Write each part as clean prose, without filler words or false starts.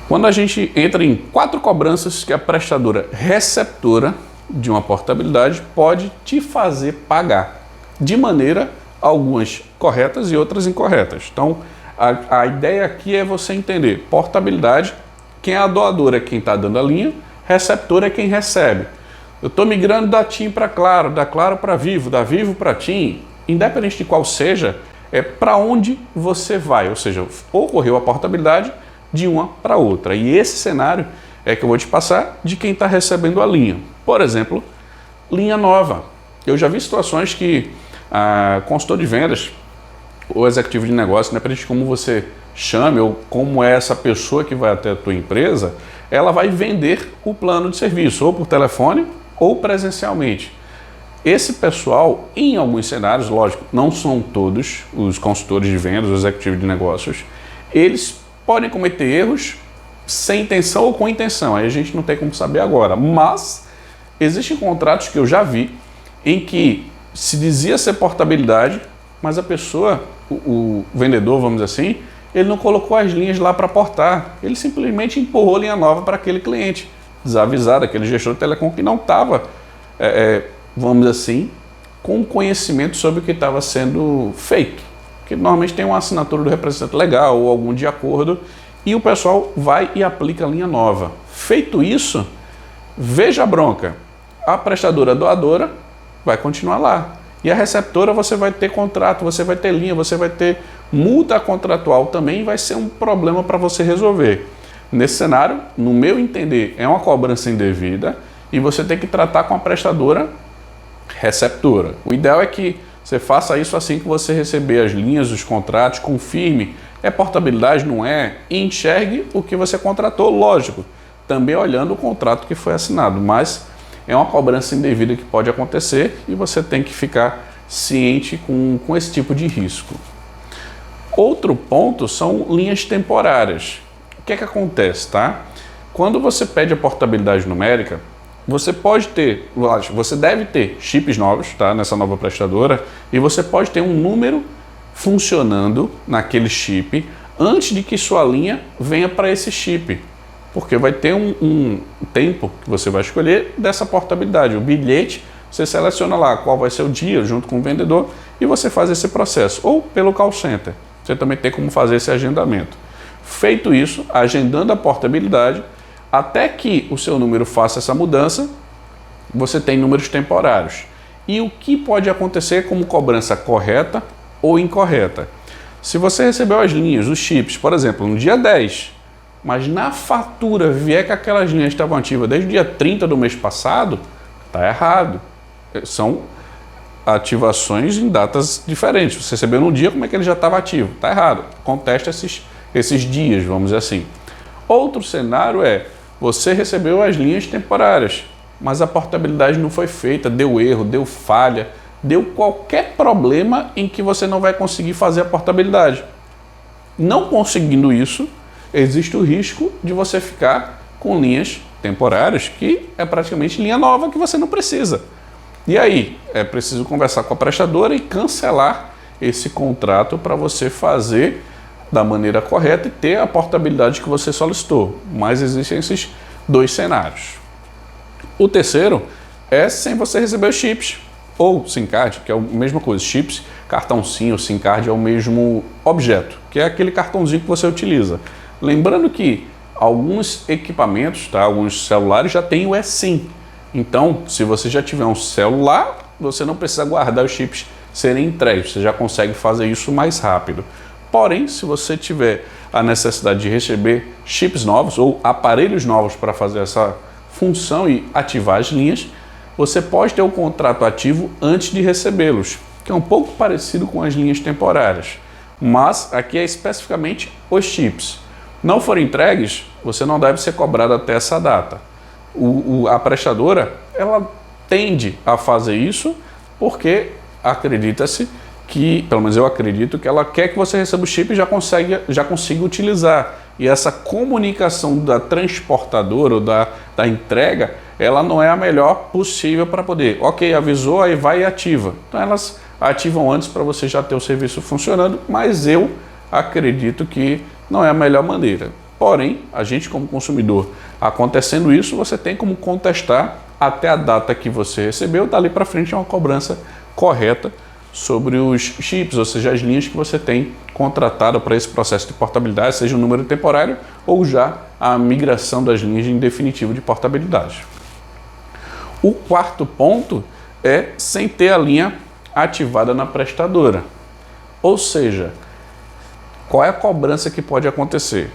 Quando a gente entra em 4 cobranças que a prestadora receptora de uma portabilidade pode te fazer pagar, de maneira algumas corretas e outras incorretas. Então, a ideia aqui é você entender portabilidade, quem é a doadora é quem está dando a linha, receptor é quem recebe. Eu estou migrando da TIM para Claro, da Claro para Vivo, da Vivo para TIM, independente de qual seja, é para onde você vai, ou seja, ocorreu a portabilidade de uma para outra. E esse cenário é que eu vou te passar de quem está recebendo a linha. Por exemplo, linha nova. Eu já vi situações que a consultor de vendas ou executivo de negócio, independente de como você chame ou como é essa pessoa que vai até a tua empresa, ela vai vender o plano de serviço, ou por telefone ou presencialmente. Esse pessoal, em alguns cenários, lógico, não são todos os consultores de vendas, os executivos de negócios, eles podem cometer erros sem intenção ou com intenção, aí a gente não tem como saber agora, mas existem contratos que eu já vi em que se dizia ser portabilidade, mas a pessoa, o vendedor, vamos dizer assim, ele não colocou as linhas lá para portar, ele simplesmente empurrou linha nova para aquele cliente, desavisado, aquele gestor de telecom que não estava, vamos dizer assim, com conhecimento sobre o que estava sendo feito. Que normalmente tem uma assinatura do representante legal ou algum de acordo, e o pessoal vai e aplica a linha nova. Feito isso, veja a bronca. A prestadora doadora vai continuar lá. E a receptora você vai ter contrato, você vai ter linha, você vai ter multa contratual também, vai ser um problema para você resolver. Nesse cenário, no meu entender, é uma cobrança indevida e você tem que tratar com a prestadora receptora. O ideal é que você faça isso assim que você receber as linhas, os contratos, confirme, é portabilidade, não é? E enxergue o que você contratou, lógico, também olhando o contrato que foi assinado, mas é uma cobrança indevida que pode acontecer e você tem que ficar ciente com esse tipo de risco. Outro ponto são linhas temporárias. O que é que acontece, tá? Quando você pede a portabilidade numérica, você pode ter, você deve ter chips novos, tá, nessa nova prestadora, e você pode ter um número funcionando naquele chip antes de que sua linha venha para esse chip, porque vai ter um tempo que você vai escolher dessa portabilidade. O bilhete, você seleciona lá qual vai ser o dia junto com o vendedor e você faz esse processo, ou pelo call center. Você também tem como fazer esse agendamento. Feito isso, agendando a portabilidade, até que o seu número faça essa mudança, você tem números temporários. E o que pode acontecer como cobrança correta ou incorreta? Se você recebeu as linhas, os chips, por exemplo, no dia 10, mas na fatura vier que aquelas linhas estavam ativas desde o dia 30 do mês passado, está errado. São ativações em datas diferentes. Você recebeu num dia, como é que ele já estava ativo? Está errado. Contesta esses dias, vamos dizer assim. Outro cenário é, você recebeu as linhas temporárias, mas a portabilidade não foi feita, deu erro, deu falha, deu qualquer problema em que você não vai conseguir fazer a portabilidade. Não conseguindo isso, existe o risco de você ficar com linhas temporárias, que é praticamente linha nova que você não precisa. E aí, é preciso conversar com a prestadora e cancelar esse contrato para você fazer da maneira correta e ter a portabilidade que você solicitou. Mas existem esses 2 cenários. O terceiro é sem você receber os chips ou SIM card, que é a mesma coisa. Chips, cartão SIM ou SIM card é o mesmo objeto, que é aquele cartãozinho que você utiliza. Lembrando que alguns equipamentos, tá, alguns celulares já têm o eSIM. Então, se você já tiver um celular, você não precisa guardar os chips serem entregues, você já consegue fazer isso mais rápido. Porém, se você tiver a necessidade de receber chips novos ou aparelhos novos para fazer essa função e ativar as linhas, você pode ter o contrato ativo antes de recebê-los, que é um pouco parecido com as linhas temporárias, mas aqui é especificamente os chips. Não forem entregues, você não deve ser cobrado até essa data. A prestadora, ela tende a fazer isso porque acredita-se que, pelo menos eu acredito, que ela quer que você receba o chip e já consiga utilizar. E essa comunicação da transportadora ou da entrega, ela não é a melhor possível para poder. Ok, avisou, aí vai e ativa. Então elas ativam antes para você já ter o serviço funcionando, mas eu acredito que não é a melhor maneira. Porém, a gente como consumidor, acontecendo isso, você tem como contestar até a data que você recebeu, dali para frente é uma cobrança correta sobre os chips, ou seja, as linhas que você tem contratado para esse processo de portabilidade, seja o número temporário ou já a migração das linhas em definitivo de portabilidade. O quarto ponto é sem ter a linha ativada na prestadora. Ou seja, qual é a cobrança que pode acontecer?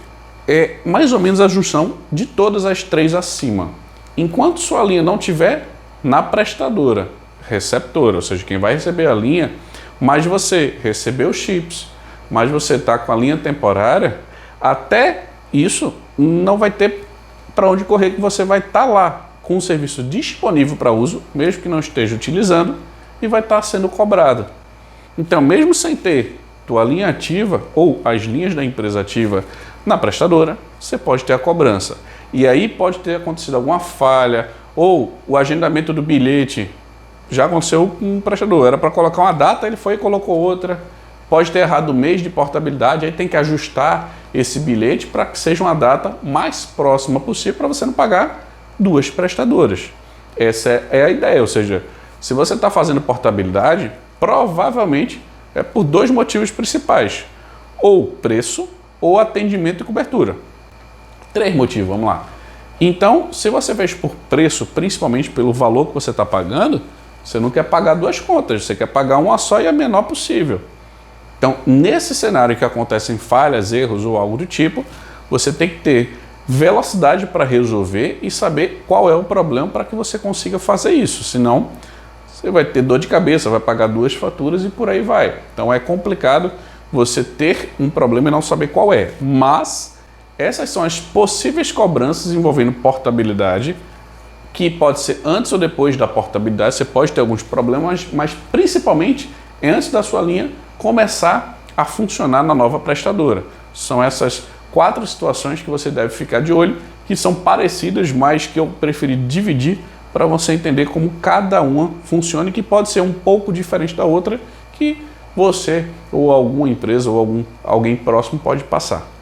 É mais ou menos a junção de todas as três acima. Enquanto sua linha não tiver na prestadora, receptora, ou seja, quem vai receber a linha, mas você recebeu os chips, mas você está com a linha temporária, até isso não vai ter para onde correr, que você vai estar lá com o serviço disponível para uso, mesmo que não esteja utilizando, e vai estar sendo cobrado. Então, mesmo sem ter tua linha ativa ou as linhas da empresa ativa na prestadora, você pode ter a cobrança. E aí pode ter acontecido alguma falha, ou o agendamento do bilhete já aconteceu com um prestador, era para colocar uma data, ele foi e colocou outra. Pode ter errado o mês de portabilidade, aí tem que ajustar esse bilhete para que seja uma data mais próxima possível para você não pagar duas prestadoras. Essa é a ideia, ou seja, se você está fazendo portabilidade, provavelmente é por dois motivos principais: ou preço ou atendimento e cobertura. Três motivos, vamos lá. Então, se você fez por preço, principalmente pelo valor que você está pagando, você não quer pagar duas contas, você quer pagar uma só e a menor possível. Então, nesse cenário que acontecem falhas, erros ou algo do tipo, você tem que ter velocidade para resolver e saber qual é o problema para que você consiga fazer isso. Senão, você vai ter dor de cabeça, vai pagar duas faturas e por aí vai. Então, é complicado você ter um problema e não saber qual é. Mas essas são as possíveis cobranças envolvendo portabilidade, que pode ser antes ou depois da portabilidade. Você pode ter alguns problemas, mas principalmente é antes da sua linha começar a funcionar na nova prestadora. São essas quatro situações que você deve ficar de olho, que são parecidas, mas que eu preferi dividir para você entender como cada uma funciona e que pode ser um pouco diferente da outra, que você ou alguma empresa ou alguém próximo pode passar.